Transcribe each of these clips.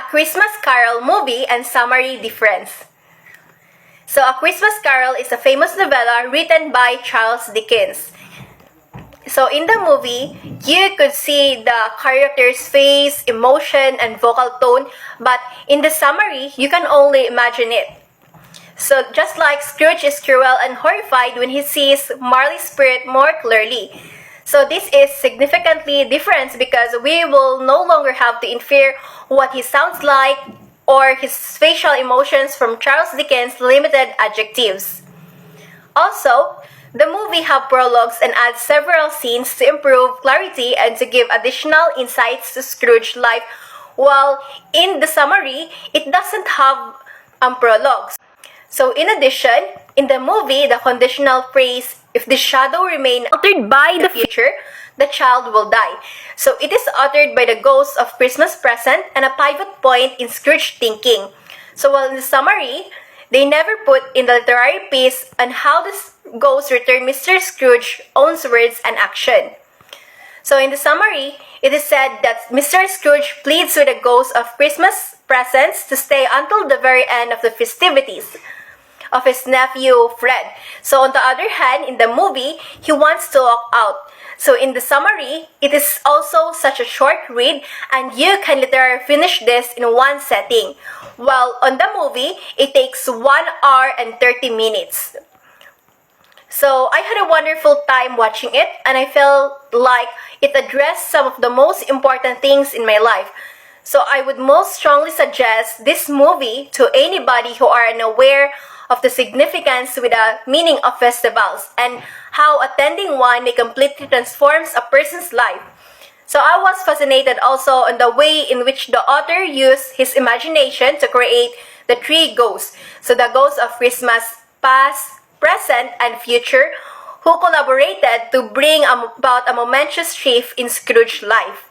Christmas Carol movie and summary difference. So, A Christmas Carol is a famous novella written by Charles Dickens. So, in the movie, you could see the character's face, emotion, and vocal tone, but in the summary, you can only imagine it. So, just like Scrooge is cruel and horrified when he sees Marley's spirit more clearly. So, this is significantly different because we will no longer have to infer what he sounds like or his facial emotions from Charles Dickens' limited adjectives. Also, the movie have prologues and adds several scenes to improve clarity and to give additional insights to Scrooge's life, while in the summary, it doesn't have prologues. So in addition, in the movie, the conditional phrase, if the shadow remain uttered by the future, the child will die. So it is uttered by the ghost of Christmas present and a pivot point in Scrooge's thinking. So while in the summary, they never put in the literary piece on how this ghost returned Mr. Scrooge's own words and action. So in the summary, it is said that Mr. Scrooge pleads with the ghost of Christmas presents to stay until the very end of the festivities of his nephew Fred. So on the other hand, in the movie, he wants to walk out. So in the summary, it is also such a short read and you can literally finish this in one setting. While on the movie, it takes 1 hour and 30 minutes. So I had a wonderful time watching it and I felt like it addressed some of the most important things in my life. So I would most strongly suggest this movie to anybody who are unaware of the significance with the meaning of festivals and how attending one may completely transforms a person's life. So I was fascinated also on the way in which the author used his imagination to create the three ghosts. So the ghosts of Christmas past, present, and future who collaborated to bring about a momentous shift in Scrooge's life.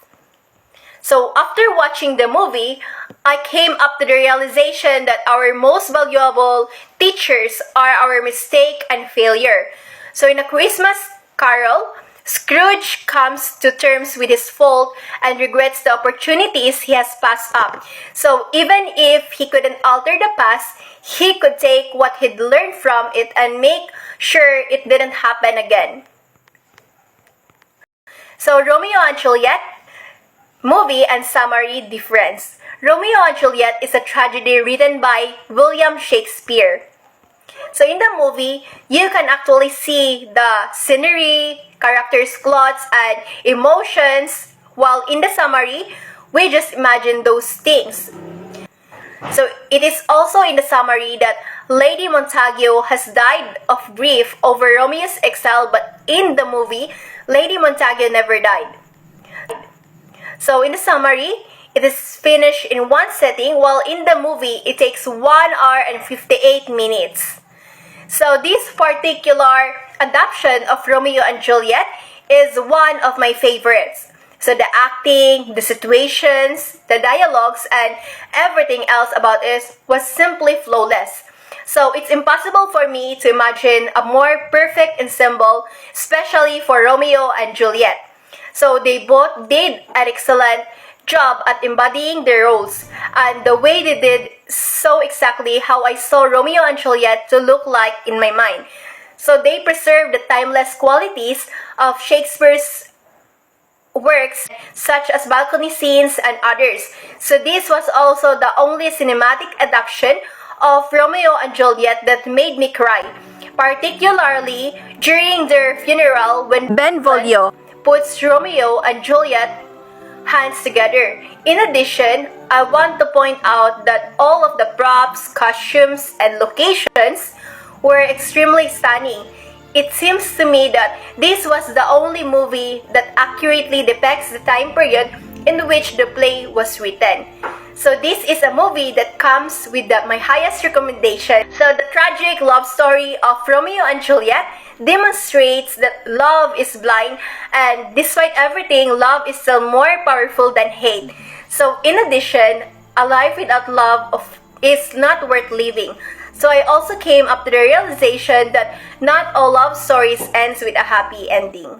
So after watching the movie, I came up to the realization that our most valuable teachers are our mistake and failure. So in A Christmas Carol, Scrooge comes to terms with his fault and regrets the opportunities he has passed up. So even if he couldn't alter the past, he could take what he'd learned from it and make sure it didn't happen again. So Romeo and Juliet movie and summary difference. Romeo and Juliet is a tragedy written by William Shakespeare. So in the movie, you can actually see the scenery, characters' plots, and emotions, while in the summary, we just imagine those things. So it is also in the summary that Lady Montague has died of grief over Romeo's exile, but in the movie, Lady Montague never died. So in the summary, it is finished in one setting, while in the movie, it takes 1 hour and 58 minutes. So this particular adaptation of Romeo and Juliet is one of my favorites. So the acting, the situations, the dialogues, and everything else about it was simply flawless. So it's impossible for me to imagine a more perfect ensemble, especially for Romeo and Juliet. So they both did an excellent job at embodying their roles, and the way they did so exactly how I saw Romeo and Juliet to look like in my mind. So they preserved the timeless qualities of Shakespeare's works, such as balcony scenes and others. So this was also the only cinematic adaptation of Romeo and Juliet that made me cry, particularly during their funeral when Benvolio puts Romeo and Juliet hands together. In addition, I want to point out that all of the props, costumes, and locations were extremely stunning. It seems to me that this was the only movie that accurately depicts the time period in which the play was written. So this is a movie that comes with my highest recommendation. So the tragic love story of Romeo and Juliet demonstrates that love is blind, and despite everything, love is still more powerful than hate. So in addition, a life without love is not worth living. So I also came up to the realization that not all love stories ends with a happy ending.